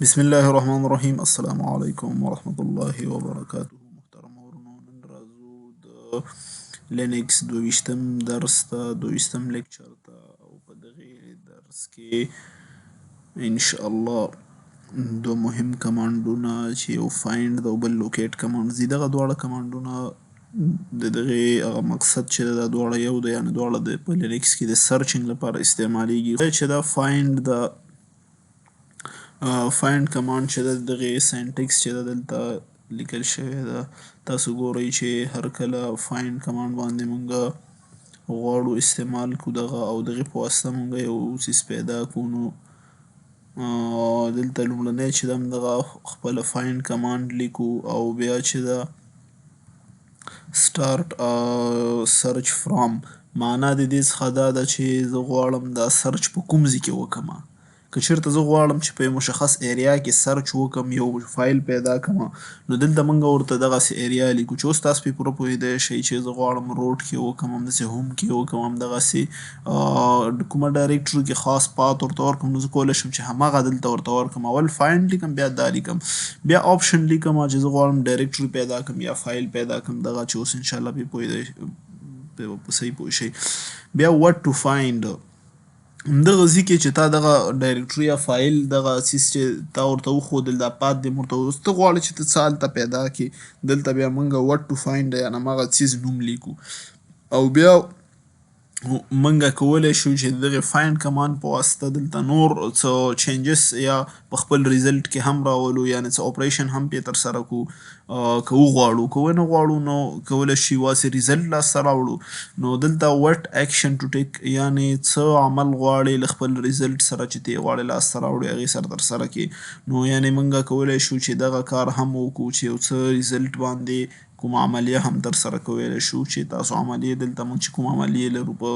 بسم الله الرحمن الرحیم. السلام علیکم ورحمة الله وبرکاته. محترم اورونو، نن راځو د لینکس 22م درس ته، 22م لیکچر ته، او په دغې درس کې انشاءالله دوه مهم کمانډونه چې یو فایند ده او بل لوکیټ کمانډ دي. دغه دواړه کمانډونه د دغې هغه مقصد چې ده دا دواړه یو ده، یعنې دواړه د په لینکس کې د سرچینګ لپاره استعمالیږي. چې دا فایند ده، فایند کمانډ چې ده د دغې ساینټکس چې ده دلته لیکل شوې ده. تاسو ګورئ چې هر کله فایند کمانډ باندې مونږ غواړو استعمال کړو دغه او دغې په واسطه مونږ یو څیز پیدا کړو، نو دلته لومړنی چې ده همدغه خپله فایند کمانډ لیکو او بیا چې ده سټارټ سرچ فرام، معنا د دې څخه دا ده چې زه غواړم دا سرچ په کوم ځای کې وکړمه. که چېرته زه غواړم چې په یو مشخص ایریا کې سرچ وکړم، یو فایل پیدا کړمه، نو دلته مونږ ورته دغسې ایریا لیکو چې اوس تاسو پرې پوره پوهېدی شئ چې زه غواړم روډ کې وکړم، همداسې هوم کې وکړم، همدغسې کومه ډایرکټري کې خاص پات ورته ورکړم، نو زه کولی شم چې همغه دلته ورته ورکړم. اول فایند لیکم، بیا دا لیکم، بیا آپشن لیکم چې زه غواړم ډایرکټري پیدا کړم یا فایل پیدا کړم، دغه چې اوس انشاءالله پرې پوهېدی، په صحیح پوه شئ. بیا وټ ټو فایند، همدغه ځای کې چې تا دغه ډایرکټري یا فایل دغه څیز چې تا ورته وښودل، دا پات دې ورته اوس ته غواړې چې ته څه هلته پیدا کړې، دلته بیا مونږ وټ ټو فایند یعنې همغه څیز نوم لیکو. او بیا مونږ کولی شو چې د دغې فایند کمانډ په واسطه دلته نور څه چینجز یا په خپل ریزلټ کې هم راولو، یعنې څه اپریشن هم پرې ترسره کړو که وغواړو. که ونه غواړو نو کولی شو یوازې ریزلټ لاسته راوړو. نو دلته وټ اکشن ټو ټیک، یعنې څه عمل غواړې له خپل ریزلټ سره چې ته یې غواړې لاسته راوړې هغې سره ترسره کړې. نو یعنې مونږ کولی شو چې دغه کار هم وکړو چې یو څه ریزلټ باندې کومه عملیه هم ترسره کولی شو، چې تاسو عملیې دلته مونږ چې کومه عملیې لرو په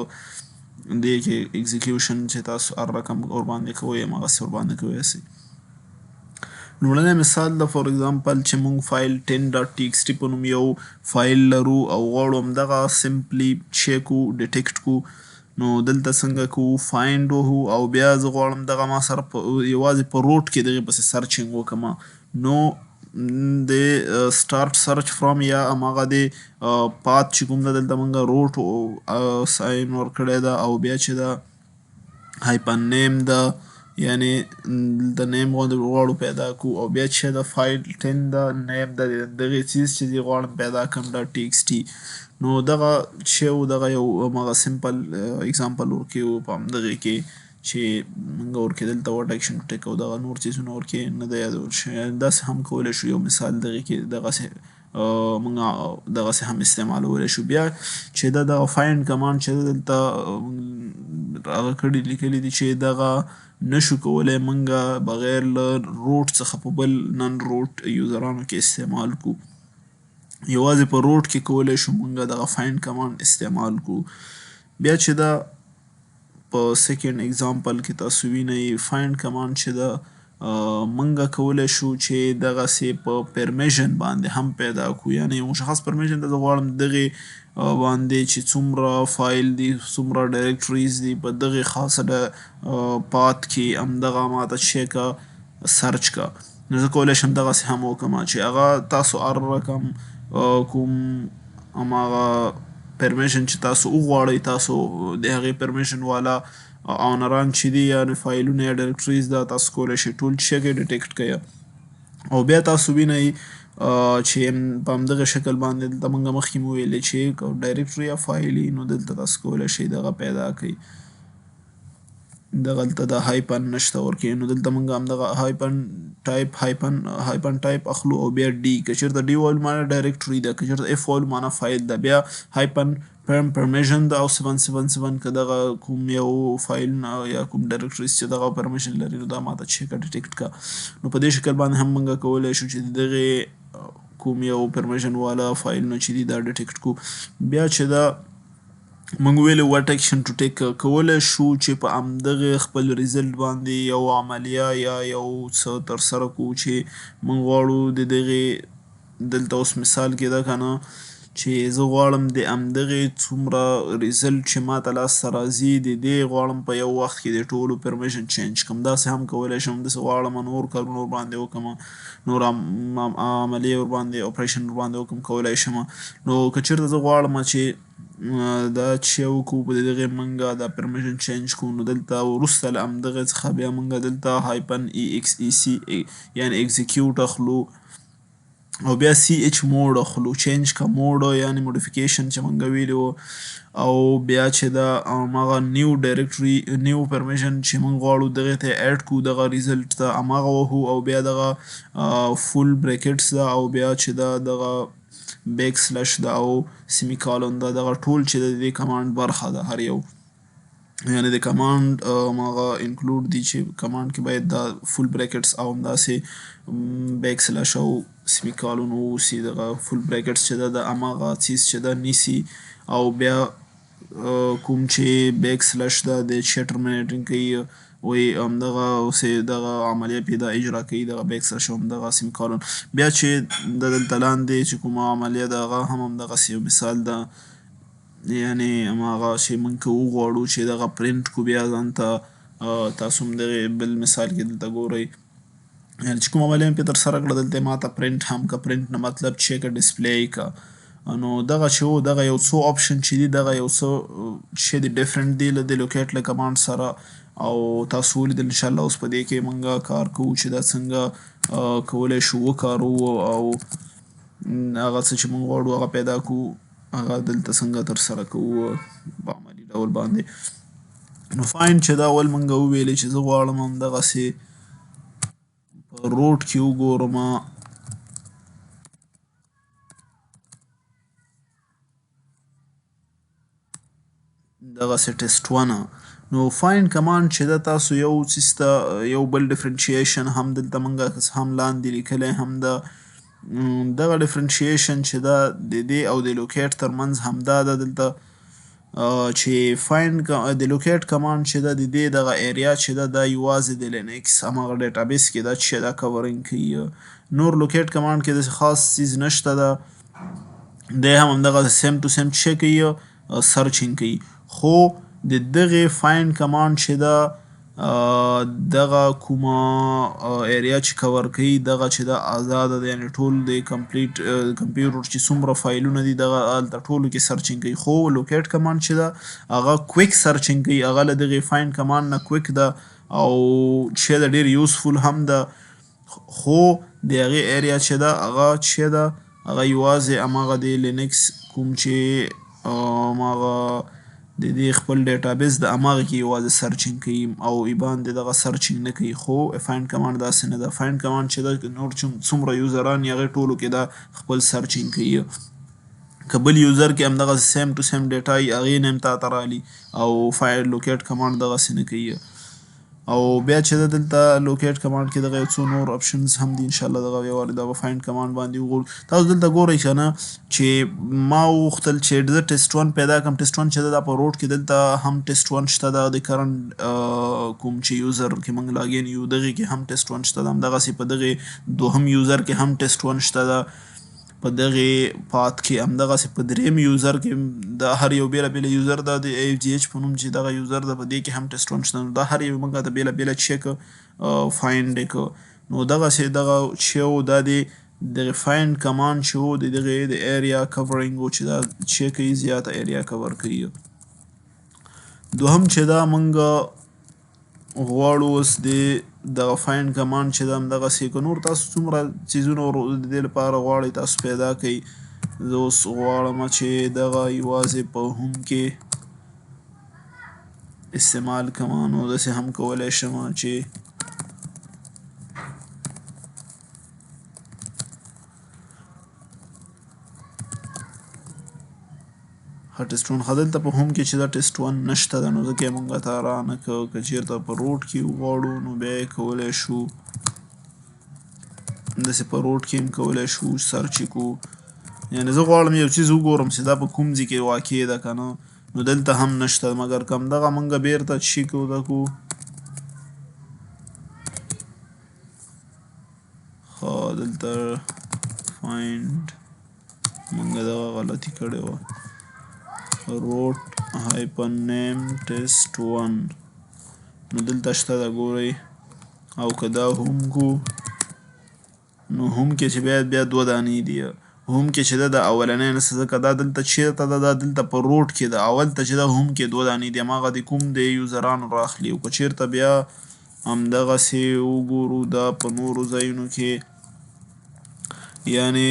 دې کې اکزیکیوشن چې تاسو هر رقم ورباندې کوئ همغسې ورباندې کولی سئ. لومړنی مثال ده فار اګزامپل چې مونږ فایل 10.txt په نوم یو فایل لرو او غواړو همدغه سمپلی چیک کړو، ډیټیکټ کړو. نو دلته څنګه کوو، فایند وهو او بیا زه غواړم دغه ما سره یوازې په روټ کې دغې پسې سرچینګ وکړمه. نو د سټارټ سرچ فرام یا همغه د پات چې کوم ده دلته مونږ روټ ساین ورکړی ده او بیا چې ده هایپن نیم ده، یعنې د نیم غواړو پیدا کړو، او بیا چې ده فایل 10 ده، نیم ده دغې څیز چې زه غواړم پیدا کړم دا TXT. نو دغه چې و دغه یو همغه سمپل اګزامپل ورکوي په همدغې کې چې مونږ ورکې دلته وټ اکشن ټو ټیک او دغه نور څیزونه ورکې نه ده یادول شوي. داسې هم کولی شو یو مثال دغې کې دغسې مونږ دغسې هم استعمالولی شو. بیا چې ده دغه فایند کمانډ چې ده دلته هغه کړي لیکلي دي چې دغه نشو کولی مونږ بغیر له روټ څخه په بل نن روټ یوزرانو کې استعمال کړو. یوازې په روټ کې کولی شو مونږ دغه فایند کمانډ استعمال کړو. بیا چې ده په سیکنډ اګزامپل کې تاسو وینئ فایند کمانډ چې ده مونږ کولی شو چې دغسې په پرمیشن باندې هم پیدا کړو، یعنې یو مشخص پرمیشن ته زه غواړم دغې باندې چې څومره فایل دي، څومره ډایرکټریز دي، په دغې خاصه پات کې همدغه ماته چې که سرچ که، نو زه کولی شم دغسې هم وکړم چې هغه تاسو هر رقم کوم هماغه پرمیشن چې تاسو وغواړئ، تاسو د هغې پرمیشن والا اونران چې دي یعنې فایلونه یا ډایرکټریز ده تاسو کولی شئ ټول چې کړئ ډیټیکټ کړئ. او بیا تاسو وینئ چې په همدغه شکل باندې دلته مونږ مخکې مو ویلې چې ډایرکټري یا فایل وي نو دلته تاسو کولی شئ دغه پیدا کړئ. دغلته د هایپن نشته ورکې، نو دلته مونږ همدغه هایپن ټایپ اخلو او بیا ډي، که چېرته ډي وویل معنا ډایرکټري ده، که چېرته اف وویل معنا فایل ده، بیا هایپن پرمیشن ده او 777 که دغه کوم یو فایل یا کوم ډایرکټریز چې دغه پرمیشن لري نو دا ماته چیک ډیټیکټ که. نو په دې شکل باندې هم مونږ کولی شو چې د دغې کوم یو پرمیشن والا فایلونه چې دي دا ډیټیکټ کړو. بیا چې ده مونږ ویلې وټ اکشن ټو ټیک، کولی شو چې په همدغې خپل ریزلټ باندې یو عملیه یا یو څه ترسره کړو چې مونږ غواړو د دغې دلته اوس مثال کې ده که نه چې زه غواړم د همدغې څومره ریزلټ چې ماته لاسته راځي د دې غواړم په یو وخت کې د ټولو پرمیشن چینج کړم. داسې هم کولی شم همداسې غواړم نور کارونه ورباندې وکړم، نور عملیې ورباندې اپریشن ورباندې وکړم کولی شم. نو که چېرته زه غواړم چې دا چې وکړو په دغې موږ دا پرمیشن چینج کړو، نو دلته وروسته له همدغې څخه بیا موږ دلته هایپن EXEC یعنې اکزیکیوټ اخلو او بیا CH موډ اخلو، چینج کا موډ یعنې موډیفیکیشن چې موږ ویلي وو، او بیا چې دا هماغه نیو ډایرکټري نیو پرمیشن چې موږ غواړو دغې ته اډ کړو دغه ریزلټ ته هماغه وهو او بیا دغه فول بریکټس ده او بیا چې دا دغه بیک سلش ده او سیمی کالون ده، دغه ټول چې د دې کمانډ برخه ده هر یو، یعنې د کمانډ هماغه انکلوډ دي چې کمانډ کې باید دا فول بریکټس او همداسې بیک سلش او سیمی کالون واوسي. دغه فول بریکټس چې ده د هماغه څیز چې ده نیسي او بیا کوم چې بیک سلش ده د چې ټرمینیټینګ کوي وایي همدغه اوسې دغه عملیه پې دا اجرا کوي، دغه بیک سلش او همدغه سیمی کالون. بیا چې د دلته لاندې چې کومه عملیه ده هغه هم همدغسې یو مثال ده، یعنې هماغه چې موږ که وغواړو چې دغه پرنټ کړو بیا ځان ته، تاسو هم دغې بل مثال کې دلته ګورئ، یعنې چې کوم عملیه مې پرې ترسره کړه دلته یې ماته پرنټ هم که، پرنټ نه مطلب چې که ډسپلی که، نو دغه چې و دغه یو څو آپشن چې دي دغه یو څه چې دي ډفرنټ دي له د لوکیټ له کمانډ سره، او تاسو ولیدل انشاءالله اوس په دې کې موږ کار کوو چې دا څنګه کولی شو وکاروو او هغه څه چې موږ غواړو هغه پیدا کړو هغه دلته څنګه ترسره کوو په عملي ډول باندې. نو فایند چې دا اول موږ وویلې چې زه غواړم همدغسې په روډ کې وګورم دغسې ټیسټ ونه. نو فایند کمانډ چې ده تاسو یو څیز ته یو بل ډفرنشیشن هم دلته موږ هم لاندې لیکلی هم ده، دغه ډفرنشیشن چې ده د دې او د لوکیټ ترمنځ همدا ده دلته چې فایند د لوکیټ کمانډ چې ده د دې دغه ایریا چې ده دا یوازې د لینکس هماغه ډیټابیس کې ده چې دا کورینګ کوي. نور لوکیټ کمانډ کې داسې خاص څیز نشته ده، دی هم همدغه سیم ټو سیم څه کوي سرچینګ کوي، خو د دغې فایند کمانډ چې ده دغه کومه ایریا چې کور کوي دغه چې ده آزاده ده، یعنې ټول د کمپلیټ کمپیوټر چې څومره فایلونه دي دغه هلته ټولو کې سرچینګ کوي، خو لوکیټ کمانډ چې ده هغه کویک سرچینګ کوي، هغه له دغې فایند کمانډ نه کویک ده او چې ده ډېر یوزفول هم ده، خو د هغې ایریا چې ده هغه چې ده هغه یوازې هماغه د لینکس کوم چې هماغه د دې خپل ډیټابیس د هماغه کې یوازې سرچینګ کوي او باندې دغه سرچینګ نه کوي، خو فایند کمانډ داسې نه ده. فایند کمانډ چې ده نور څومره یوزران یې هغې ټولو کې دا خپل سرچینګ کوي، که بل یوزر کې همدغسې سیم ټو سیم ډیټا وي هغې نه هم تا ته رالي، او فایند لوکیټ کمانډ دغسې نه کوي. او بیا چې ده دلته لوکیټ کمانډ کې دغه یو څو نور اپشنز هم دي انشاءالله دغه یو وارې دغه فایند کمانډ باندې وګورو. تاسو دلته ګورئ که نه چې ما وغوښتل چې زه ټیسټ ون پیدا کړم، ټیسټ ون چې ده دا په روډ کې دلته هم ټیسټ ون شته ده، د کرنټ کوم چې یوزر کې موږ لاګین یو دغې کې هم ټیسټ ون شته ده، همدغسې په دغې دوهم یوزر کې هم ټیسټ ون شته ده، په دغې پات کې همدغسې په دریم یوزر کې دا هر یو بیله بیله یوزر ده، د AFGH په نوم چې دغه یوزر ده په دې کې هم ټیسټ ون شته، نو دا هر یو موږ ته بیله بیله چې که فایند یې که، نو دغسې دغه چې و دا د دغې فایند کمانډ چې و د دغې د ایریا کورینګ و چې دا چې کوي زیاته ایریا کور کوي. دوهم چې دا موږ غواړو اوس دغه فایند کمانډ چې ده همدغسې که نور تاسو څومره څیزونه د دې لپاره غواړئ تاسو پیدا کړئ، زه اوس غواړم چې دغه یوازې په هوم کې استعمال کړمه، نو داسې هم کولی شم چې ښه ټیسټ ون ښه دلته په هوم کې چې دا ټیسټ ون نشته ده، نو ځکه یې موږ ته رانه کړ. که چېرته په روډ کې وغواړو نو بیا یې کولی شو همداسې په روډ کې هم کولی شو سرچ یې کړو، یعنې زه غواړم یو څیز وګورم چې دا په کوم ځای کې واقع ده که نه، نو دلته هم نشته، مګر که همدغه موږ بېرته چې کوو دا کړو ښه دلته فایند مونږ دغه غلطي کړې وه. روټ هایپن نیم ټیسټ 1 نو دلته شته ده ګورئ. او که دا هوم کو نو هوم کې چې بیا 2 دانې دي. هوم کې چې ده د اولنی نسته ځکه دا دلته چېرته ده، دا دلته په روټ کې ده. اول ته چې ده هوم کې 2 دانې دي، هماغه د کوم د یوزرانو راخلي. او که چېرته بیا همدغسې وګورو دا په نورو ځایونو کې، یعنې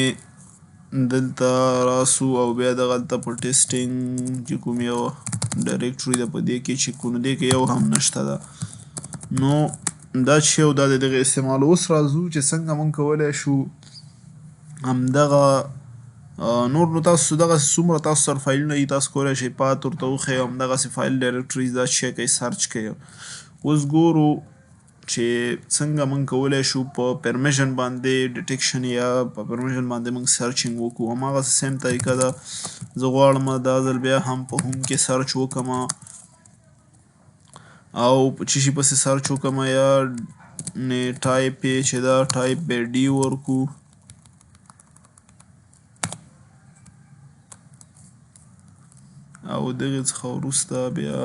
دلته راسو او بیا دغلته په ټیسټینګ چې کوم یو ډایرکټري ده په دې کې چې کوم دې کې یو هم نشته ده. نو دا چې یو دا د دغه استعمال. اوس راځو چې څنګه موږ کولی شو همدغه نور. نو تاسو دغسې څومره تاسو سره فایلونه دي تاسو کولی شئ پات ورته وښیو، همدغسې فایل ډایرکټریز دا چې کوئ سرچ کوئ. اوس ګورو چې څنګه موږ کولی شو په پرمیشن باندې ډیټیکشن یا په پرمیشن باندې موږ سرچینګ وکړو. هماغسې سیم طریقه ده. زه غواړم دا ځل بیا هم په هوم کې سرچ وکړم او په څه شي پسې سرچ وکړم، یا ټایپ یې چې دا ټایپ به ډي ورکړو. او دغې څخه وروسته بیا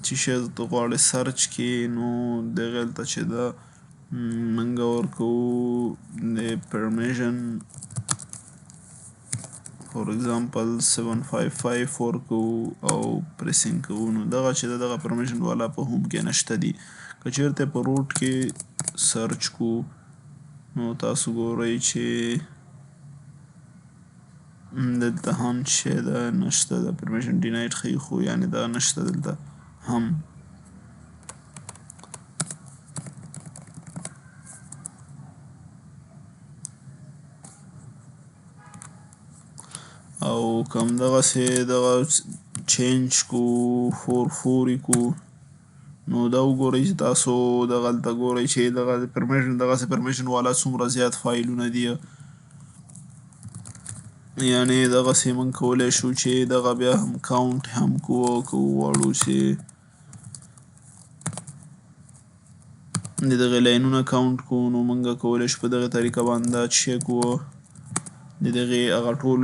چې شی ته غواړئ سرچ کې، نو دغلته چې ده موږ ورکوو د پرمیشن فور ایگزامپل 755 ورکوو او پریسینګ کوو. نو دغه چې ده دغه پرمیشن والا په هوم کې نشته دي. که چېرته په روټ کې سرچ کو نو تاسو ګورئ چې دلته هم چې ده نشته ده، پرمیشن ډیناید ښیي خو یعنې دا نشته دلته هم. او که همدغسې دغه چینج کو 44 یې کو نو دا وګورئ چې تاسو دغلته ګورئ چې دغه پرمیشن دغسې پرمیشن والا څومره زیات فایلونه دي. یعنې دغسې موږ کولی شو چې دغه بیا هم کاونټ هم کوو. که وغواړو چې د دغې لاینونه کاونټ کوو نو موږ کولی شو په دغې طریقه باندې دا چې کوو د دغې هغه ټول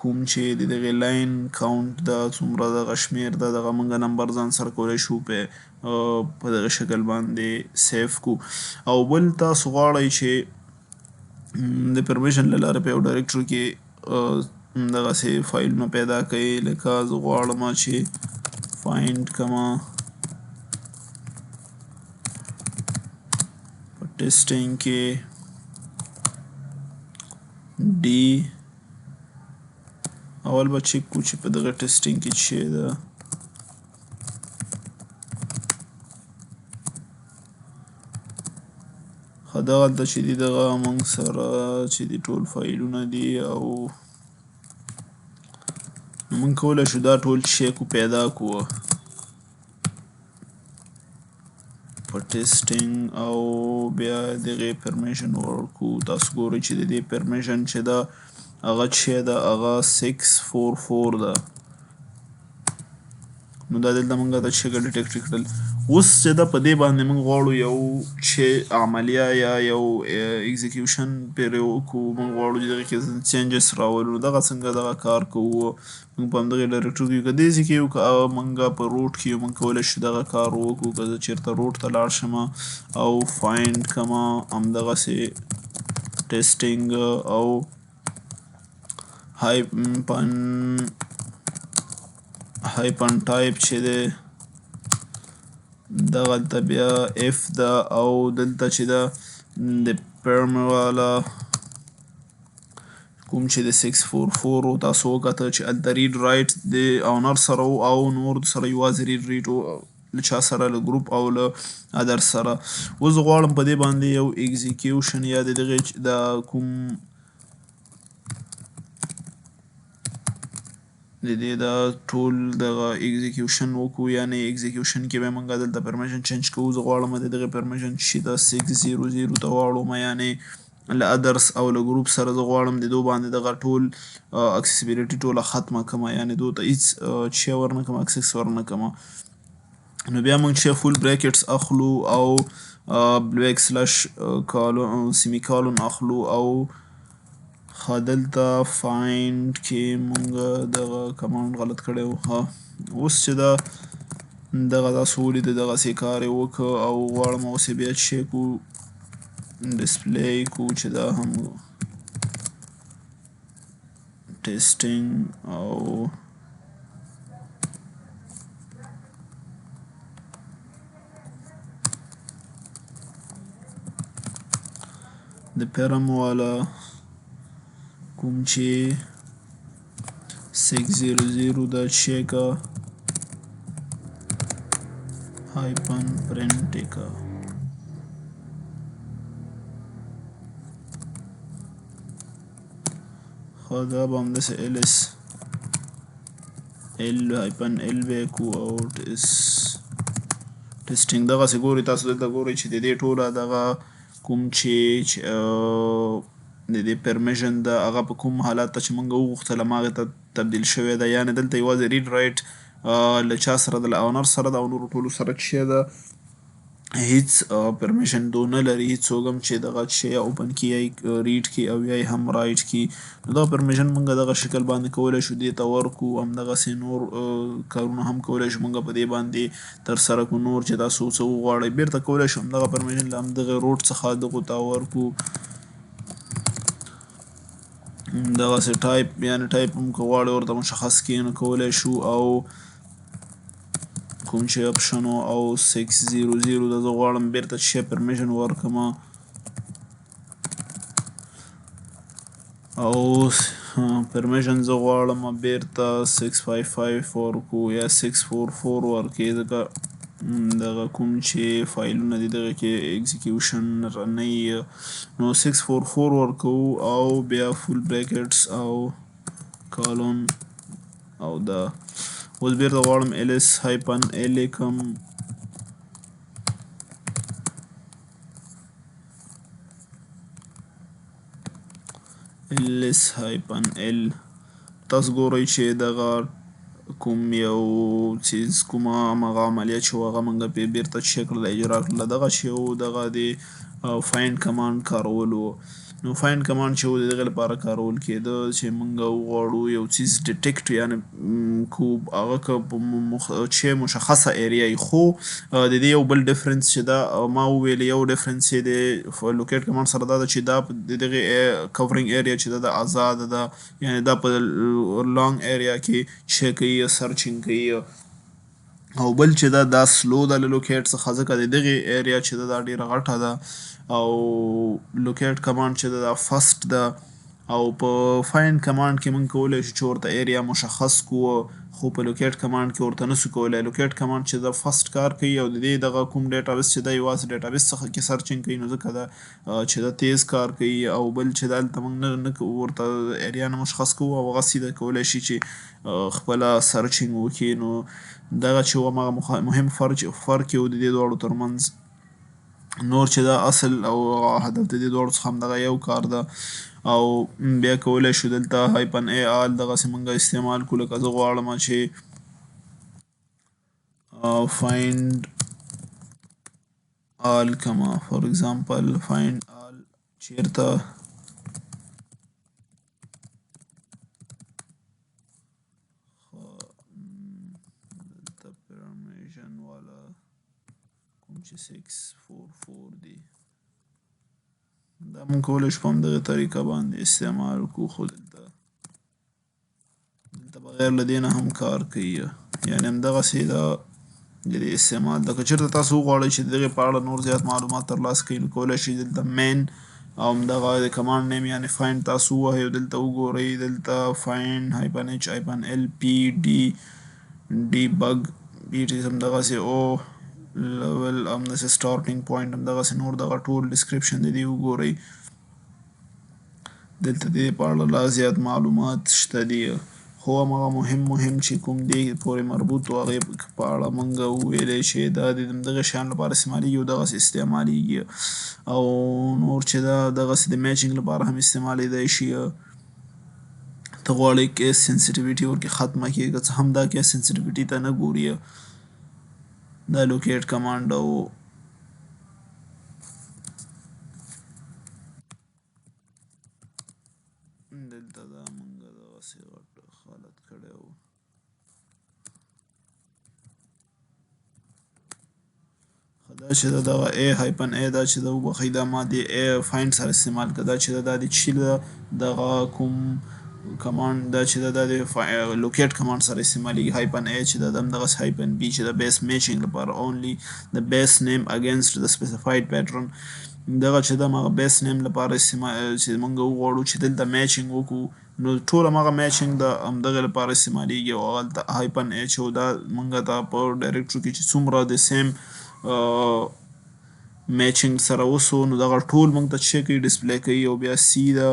کوم چې د دغې لاین کاونټ ده څومره دغه شمېر ده دغه موږ نمبر ځان سره کولی شو په دغه شکل باندې سیف کو. او بل تاسو غواړئ چې د پرمیشن له لارې په یو ډایرکټري کې دغسې فایلونه پیدا کړئ. لکه زه غواړم چې فایند کړمه په ټیسټینګ کې ډي. اول به چک کړو چې په دغه ټیسټینګ کې څه ده. ښه دغلته چې دي دغه موږ سره چې دي ټول فایلونه دي او موږ کولی شو دا ټول شی کو پیدا کړو په ټیسټینګ او بیا دغې پرمیشن ورکړو. تاسو ګورئ چې د دې پرمیشن چې ده هغه چې ده هغه 644 ده. نو دا دلته موږ دا چې ډیټیکټ کړل. اوس چې ده په دې باندې موږ غواړو یو چې عملیه یا یو اکزیکیوشن پرې وکړو، موږ غواړو چې دغې کې چینجز راولو. دغه څنګه دغه کار کوو موږ په همدغې ډایرکټري کې که داسې کې یو که موږ په روټ کې یو موږ کولی شو دغه کار وکړو. که زه چېرته روټ ته لاړ شم او فایند کړمه همدغسې ټیسټینګ او هایپن ټایپ چې دی دغلته بیا اف ده او دلته چې ده د پرم والا کوم چې د 644 و تاسو وکته چې هلته ریډ رایټ د اونر سره او نور سره یوازې ریډ ریټ له چا سره له ګروپ او له ادر سره. اوس غواړم په دې باندې یو اکزیکیوشن یا د دغې د کوم د دې دا ټول دغه اکزیکیوشن وکړو. یعنې اکزیکیوشن کې به موږ دلته پرمیشن چینج کوو. زه غواړم د دغې پرمیشن چې دا 600 ته واړوم، یعنې له ادرس او له ګروپ سره زه غواړم د دو باندې دغه ټول اکسیسیبیلیټي ټوله ختمه کړمه، یعنې دو ته هېڅ چې ورنه کړمه اکسس ورنه کړمه. نو بیا موږ چې فول بریکټس اخلو او بیک سلش سیمی کالون اخلو او ښه دلته فایند کې مونږ دغه کمانډ غلط کړی و. ښه اوس چې دا دغه تاسو ولیده دغسې کار یې وکړه او غواړم اوس یې بیا چې شی کړو ډسپلی کړو چې دا هم ټیسټینګ او د پیرم والا کوم چې 600 دا شی کا هایپن پرنټ یې کا. ښه دا به همداسې LS L هایپن L به یې کړو او ټیسټینګ دغسې ګورئ تاسو دلته ګورئ چې د دې ټوله دغه کوم چې د دې پرمیشن ده هغه په کوم حالت ته چې موږ وغوښتل هماغې ته تبدیل شوی ده، یعنې دلته یوازې ریډ رایټ له چا سره ده له اونر سره ده او نورو ټولو سره چې شی ده هیڅ پرمیشن دو نه لري هیڅوک هم چې دغه شی اوپن کړي یا ریډ کړي او یا هم رایټ کړي. نو دغه پرمیشن موږ دغه شکل باندې کولی شو دې ته ورکړو. همدغسې نور کارونه هم کولی شو موږ په دې باندې ترسره کړو. نور چې تاسو څه وغواړئ بیرته کولی شو همدغه پرمیشن له همدغه روډ څخه دغو ته ورکړو. دغسې ټایپ یعنې ټایپ هم که غواړئ ورته مشخص کړئ نو کولی شو او کوم چې اپشن او 600 ده زه غواړم بیرته چې شی پرمیشن ورکړمه او پرمیشن زه غواړم بیرته 655 ورکړو یا 644 ورکړئ ځکه دغه کوم چې فایلونه دي دغه کې اکزیکیوشن نه یي نو 644 ورکوو او بیا فول بریکټس او کالون او دا اوس بیرته غواړم LS هایپن L یې کړم LS هایپن L تاسو ګورئ چې دغه کوم یو څیز کومه همغه عملیه چې و هغه موږ پرې بیرته چې شی کړله اجرا کړله دغه چې و دغه د فایند کمانډ کارول و. نو فایند کمانډ چې و د دغې لپاره کارول کېده چې موږ وغواړو یو څیز ډیټیکټ یعنې کو هغه که په چې مشخصه ایریا وي خو د دې یو بل ډفرنس چې دا ما وویل یو ډفرنس یې د لوکیټ کمانډ سره دا ده چې دا د دغې کورینګ ایریا چې ده آزاده ده یعنې دا په لانګ ایریا کې شی کوي سرچینګ کوي او بل چې دا سلو ده له لوکیټ څخه ځکه د دغې ایریا چې ده دا ډېره غټه ده او لوکیټ کمانډ چې ده دا فسټ ده او په فایند کمانډ کې موږ کولی شو چې ورته ایریا مشخص کړو خو په لوکیټ کمانډ کې ورته نسو کولی. لوکیټ کمانډ چې ده فسټ کار کوي او د دې دغه کوم ډیټابیس چې ده یوازې ډیټابیس څخه کې سرچینګ کوي نو ځکه ده چې ده تیز کار کوي او بل چې ده هلته موږ نه ورته ایریا نه مشخص کوو او هغه سیده کولی شي چې خپله سرچینګ وکړي. نو دغه چې و هماغه مهم فرق یې و د دې دواړو ترمنځ. نور چې دا اصل او هدف د دې دواړو څخه همدغه یو کار ده او بیا کولی شو دلته هایپن ای آل دغسې موږ استعمال کړو لکه زه غواړم چې فایند آل کما فار اگزامپل فایند آل چیرته دلته پرمیشن والا کوم چې 644 دی دا موږ کولی شو په همدغې طریقه باندې استعمال کړو خو دلته بغیر له دې نه هم کار کوي یعنې همدغسې دا د دې استعمال ده. که چېرته تاسو وغواړئ چې د دغې په اړه نور زیات معلومات ترلاسه کړئ نو کولی شئ دلته مین او همدغه د کمانډ نیم یعنې فایند تاسو ووهئ او دلته وګورئ دلته فایند هایپن H هایپن L P D ډیبګ همدغسې او لیول همداسې سټارټینګ پوینټ همدغسې نور دغه ټول ډسکرپشن د دې وګورئ دلته د دې په اړه لا زیات معلومات شته دي خو همغه مهم چې کوم دې پورې مربوط و هغې په اړه موږ وویلی چې دا د همدغې شیانو لپاره استعمالیږي او دغسې استعمالیږي او نور چې دا دغسې د میچینګ لپاره هم استعمالیدی شي. ته غواړئ کیس سنسیټیویټي ورکې ختمه کړې که څه هم دا کیس سنسیټیویټي ته نه ګوري دا لوکیټ کمانډ او دلته دا مونږه دغسې غټ حالت کړی و. دا چې د دغه ای هایپن ای دا چې د وبښئ دا ما د ای فایند سره استعمال کړه. دا چې دا د چی دغه کوم کمانډ دا چې دا د لوکیټ کمانډ سره استعمالیږي. هایپن ای چې دا د همدغسې هایپن بي چې د بیس میچینګ لپاره اونلی د بیس نیم اګینسټ د سپیسیفاید پیټرن دغه چې د همغه بیس نیم لپاره استعمال چې موږ وغواړو چې دلته میچینګ وکړو نو ټول همغه میچینګ د همدغه لپاره استعمالیږي او هلته هایپن ای چې دا موږ ته په ډایرکټري کې چې څومره د سیم میچینګ سره وسو نو دغه ټول موږ ته څه کوي ډسپلی کوي او بیا سی دا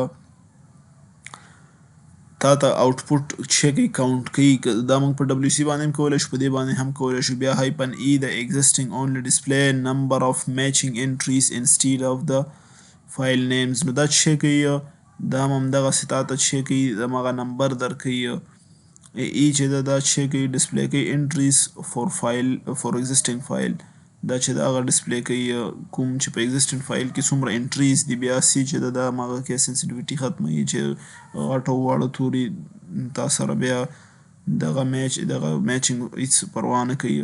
تا ته آوټپوټ څه کوي کاونټ کوي. دا موږ په ډبلیو سی باندې هم کولی شو په دې باندې هم کولی شو. بیا هایپن ای د ایگزسټینګ اونلی ډسپلی نمبر اف میچینګ انټریز انسټیډ اف د فایل نیمز نو دا څه کوي دا هم همدغسې تا ته څه کوي همغه نمبر درکوي. ای چې دا څه کوي ډسپلی کوي انټریز فور فایل فور ایگزسټینګ فایل دا چې دا هغه ډسپلی کوي کوم چې په ایگزسټینګ فایل کې څومره انټریز دي. بیا سی چې دا همغه کې سنسیټیویټي ختموي چې غټ او واړه توري تا سره بیا دغه میچینګ هېڅ پروا نه کوي.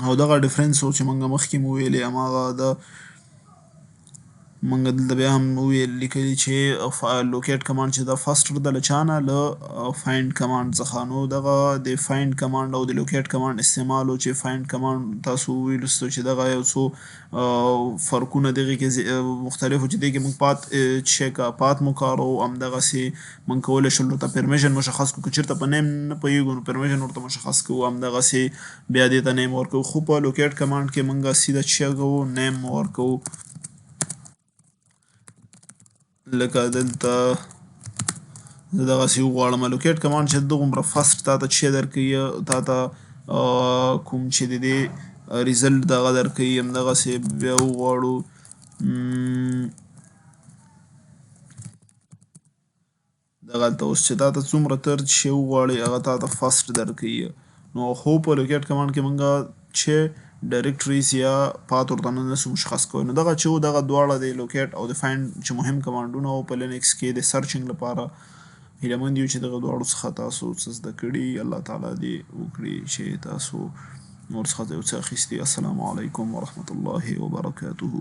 او دغه ډفرنس و چې موږ مخکې مو ویلې هماغه د موږ دلته بیا هم وویل لیکلي چې لوکیټ کمانډ چې دا فرسټ د له چا نه له فایند کمانډ څخه نو دغه د فایند کمانډ او د لوکیټ کمانډ استعمال و چې فایند کمانډ تاسو وویلستو چې دغه یو څو فرقونه دغې کې مختلف و چې دې کې موږ پات مو کارو همدغسې موږ کولی شو ورته پرمیشن مشخص کړو. که چېرته په نیم نه پوهېږو نو پرمیشن ورته مشخص کوو همدغسې بیا دې ته نیم ورکوو. خو په لوکیټ کمانډ کې موږ سیده څه کوو نیم ورکوو. لکه دلته زه دغسې وغواړم لوکیټ کمانډ چې دومره فرسټ تا ته څه درکوي تا ته کوم چې د دې ریزلټ دغه درکوي همدغسې بیا وغواړو دغلته اوس چې تا ته څومره تر چې وغواړې هغه تا ته فرسټ درکوي. نو خو په لوکیټ کمانډ کې موږ چې ډایرکټریز یا پات ورته نسو مشخص کولی. نو دغه چې و دغه دواړه د لوکیټ او د فایند چې مهم کمانډونه وو په لینکس کې د سرچینګ لپاره. هیله مند یو چې دغه دواړو څخه تاسو څه زده کړي. الله تعالی دې وکړي چې تاسو ورڅخه یو څه اخیستي. السلام علیکم ورحمة الله وبرکاته.